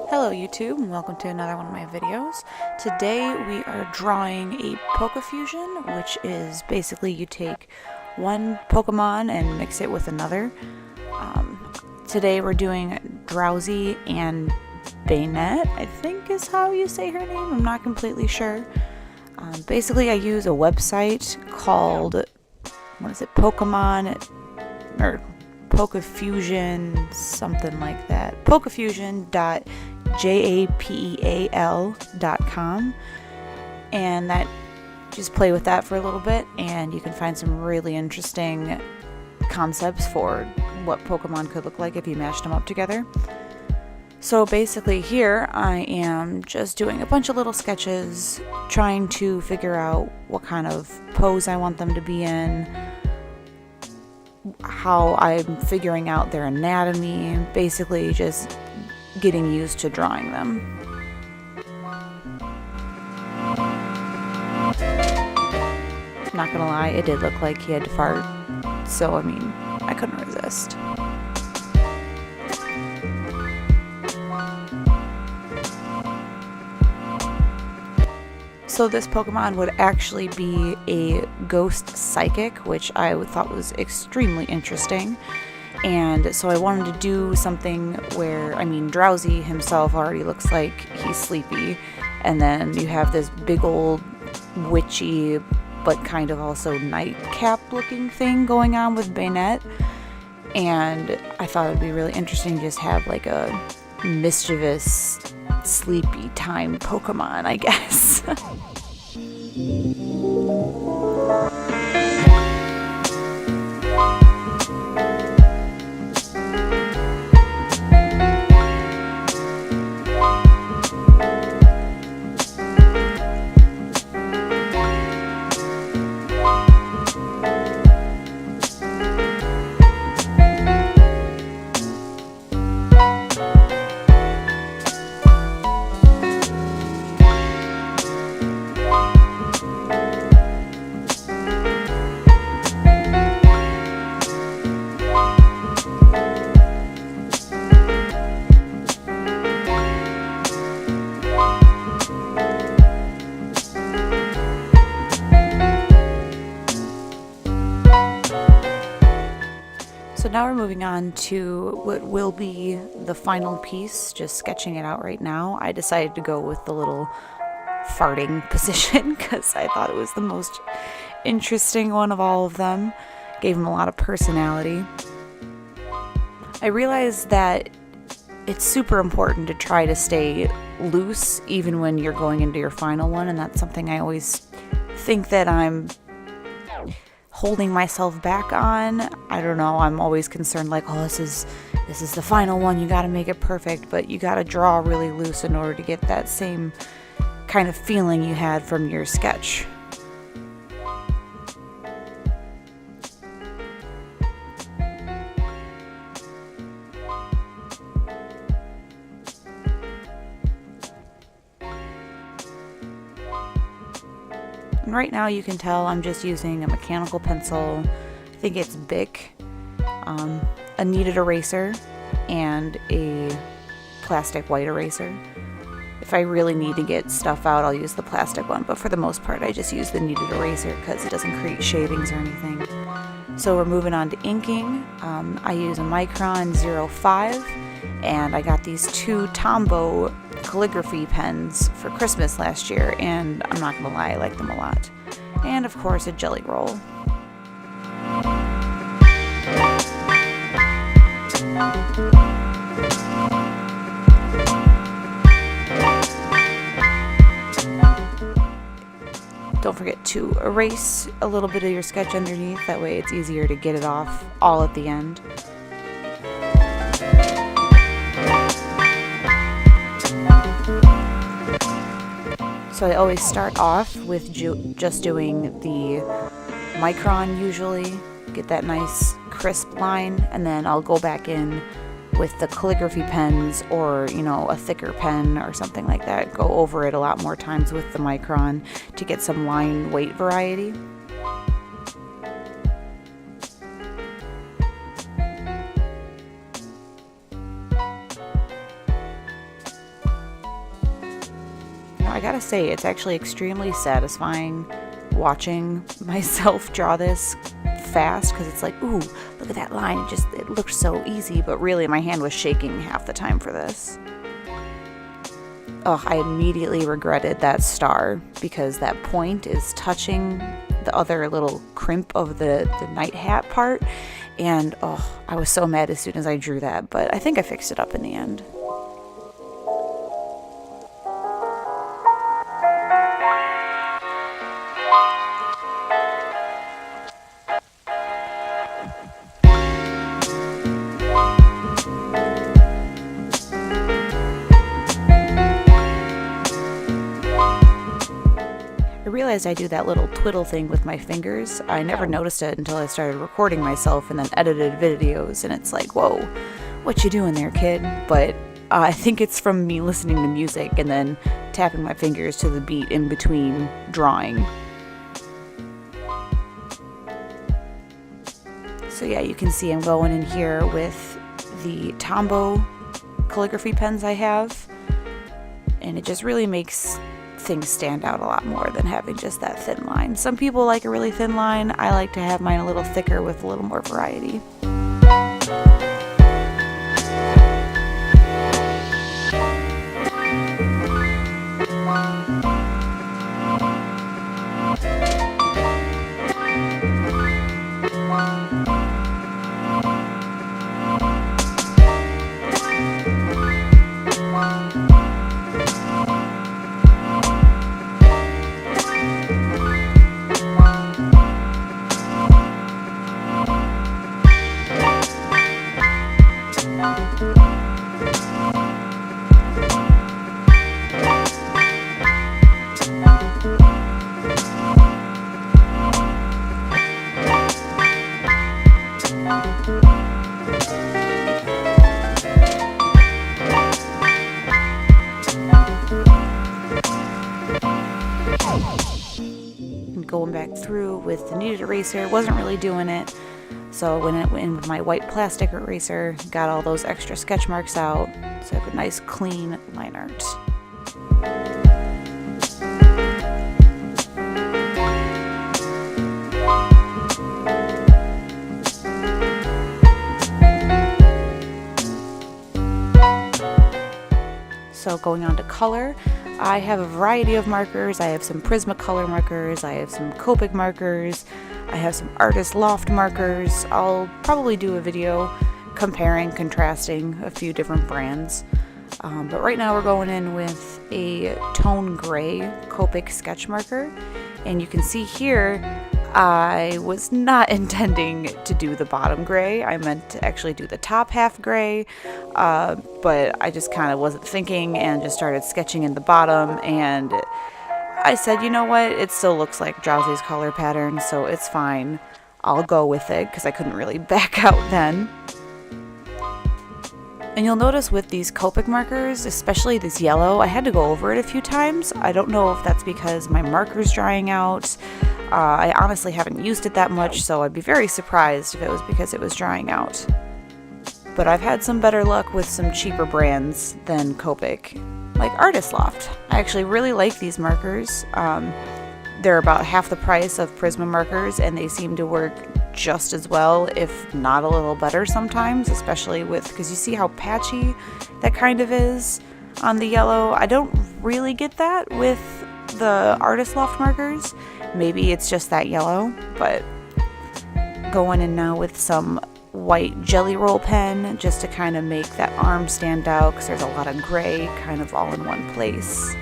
Hello YouTube, and welcome to another one of my videos. Today we are drawing a Pokefusion, which is basically you take one Pokemon and mix it with another. Today we're doing Drowsy and Bayonet, I think is how you say her name, I'm not completely sure. Basically I use a website called, what is it, Pokemon, or Pokefusion, something like that. Pokefusion.japeal.com, and that, just play with that for a little bit and you can find some really interesting concepts for what Pokemon could look like if you mashed them up together. So basically here I am just doing a bunch of little sketches, trying to figure out what kind of pose I want them to be in, how I'm figuring out their anatomy, basically just getting used to drawing them. Not gonna lie, it did look like he had to fart, so I mean, I couldn't resist. So this Pokemon would actually be a ghost psychic, which I thought was extremely interesting. And so I wanted to do something where, I mean, Drowsy himself already looks like he's sleepy. And then you have this big old witchy, but kind of also nightcap looking thing going on with Bayonet. And I thought it would be really interesting to just have like a mischievous, sleepy time Pokemon, I guess. So now we're moving on to what will be the final piece, just sketching it out right now. I decided to go with the little farting position because I thought it was the most interesting one of all of them. Gave him a lot of personality. I realized that it's super important to try to stay loose even when you're going into your final one, and that's something I always think that I'm holding myself back on. I don't know, I'm always concerned like, oh, this is the final one, you gotta make it perfect, but you gotta draw really loose in order to get that same kind of feeling you had from your sketch. And right now you can tell I'm just using a mechanical pencil, I think it's Bic, a kneaded eraser, and a plastic white eraser. If I really need to get stuff out, I'll use the plastic one, but for the most part I just use the kneaded eraser because it doesn't create shavings or anything. So we're moving on to inking. I use a Micron 05, and I got these two Tombow calligraphy pens for Christmas last year, and I'm not gonna lie, I like them a lot. And of course a Gellyroll. Don't forget to erase a little bit of your sketch underneath, that way it's easier to get it off all at the end. So I always start off with just doing the Micron usually, get that nice crisp line, and then I'll go back in with the calligraphy pens, or, you know, a thicker pen or something like that. Go over it a lot more times with the Micron to get some line weight variety. I gotta say, it's actually extremely satisfying watching myself draw this fast, because it's like, ooh, look at that line, it looked so easy, but really my hand was shaking half the time for this. Oh, I immediately regretted that star, because that point is touching the other little crimp of the night hat part, and oh, I was so mad as soon as I drew that, but I think I fixed it up in the end. I realized I do that little twiddle thing with my fingers. I never noticed it until I started recording myself and then edited videos, and it's like, whoa, what you doing there, kid? But I think it's from me listening to music and then tapping my fingers to the beat in between drawing. So yeah, you can see I'm going in here with the Tombow calligraphy pens I have, and it just really makes things stand out a lot more than having just that thin line. Some people like a really thin line. I like to have mine a little thicker with a little more variety. Going back through with the kneaded eraser, wasn't really doing it, so when it went in with my white plastic eraser, got all those extra sketch marks out, so I have a nice clean line art. So going on to color, I have a variety of markers. I have some Prismacolor markers, I have some Copic markers, I have some artist Loft markers. I'll probably do a video comparing, contrasting a few different brands. But right now we're going in with a tone gray Copic sketch marker, and you can see here I was not intending to do the bottom gray. I meant to actually do the top half gray, but I just kind of wasn't thinking and just started sketching in the bottom, and I said, you know what, it still looks like Drowsy's color pattern, so it's fine. I'll go with it, because I couldn't really back out then. And you'll notice with these Copic markers, especially this yellow, I had to go over it a few times. I don't know if that's because my marker's drying out. I honestly haven't used it that much, so I'd be very surprised if it was because it was drying out. But I've had some better luck with some cheaper brands than Copic, like Artist Loft. I actually really like these markers. They're about half the price of Prisma markers, and they seem to work just as well, if not a little better sometimes, especially because you see how patchy that kind of is on the yellow. I don't really get that with the Artist Loft markers. Maybe it's just that yellow, but going in now with some white Gellyroll pen just to kind of make that arm stand out, because there's a lot of gray kind of all in one place.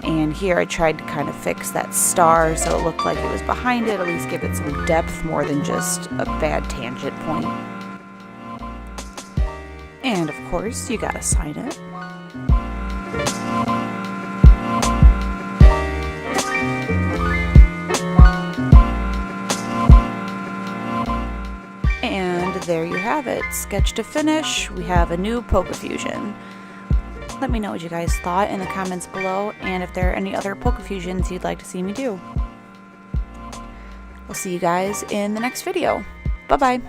And here I tried to kind of fix that star so it looked like it was behind it, at least give it some depth more than just a bad tangent point. And of course, you gotta sign it. And there you have it. Sketch to finish, we have a new Pokéfusion. Let me know what you guys thought in the comments below, and if there are any other Pokéfusions you'd like to see me do. I'll see you guys in the next video. Bye-bye!